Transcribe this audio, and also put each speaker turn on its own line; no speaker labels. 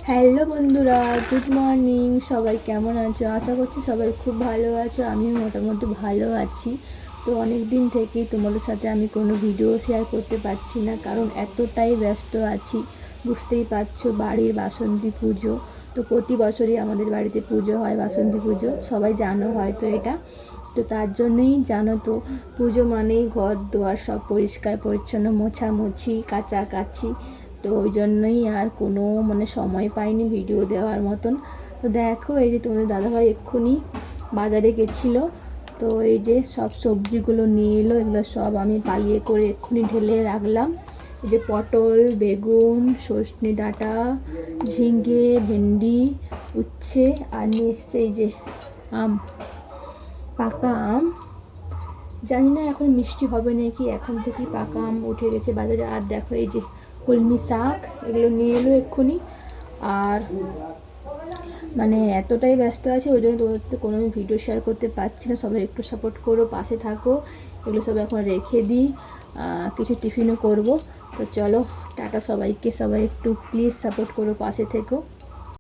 Hello বন্ধুরা, good morning. সবাই কেমন আছো? আশা করছি সবাই খুব ভালো আছো। আমিও মোটামুটি ভালো আছি। তো অনেক দিন থেকেই তোমাদের সাথে আমি কোনো ভিডিও শেয়ার করতে পারছি না, কারণ এতটাই ব্যস্ত আছি। বুঝতেই পারছো, বাড়ির বাসন্তী পুজো। তো প্রতি বছরই আমাদের বাড়িতে পুজো হয়, বাসন্তী পুজো, সবাই জানো হয়তো এটা। তো তার জন্যই জানো তো, পুজো মানেই ঘর দুয়ার সব পরিষ্কার পরিচ্ছন্ন, মোছামুছি, কাচাকাচি। তো ওই জন্যই আর কোনো সময় পাইনি ভিডিও দেওয়ার মতন। তো দেখো, এই যে তোমাদের দাদাভাই এক্ষুনি বাজারে গেছিলো। তো এই যে সব সবজিগুলো নিয়ে এলো, এগুলো সব আমি পালিয়ে করে এক্ষুনি ঢেলে রাখলাম। এই যে পটল, বেগুন, সজনে ডাঁটা, ঝিঙে, ভেন্ডি, উচ্ছে, আর নিয়ে এসছে এই যে আম, পাকা আম। জানি না এখন মিষ্টি হবে নাকি, এখন থেকেই পাকা আম উঠে গেছে বাজারে। আর দেখো এই যে কলমি শাক, এগুলো নিয়ে এলো এক্ষুনি। আর এতটাই ব্যস্ত আছে, ওই জন্য তোমাদের সাথে কোনো ভিডিও শেয়ার করতে পারছি না। সবাই একটু সাপোর্ট করো, পাশে থাকো। এগুলো সব এখন রেখে দিই, কিছু টিফিনও করব। তো চলো, টাটা সবাইকে। সবাই একটু প্লিজ সাপোর্ট করো, পাশে থেকো।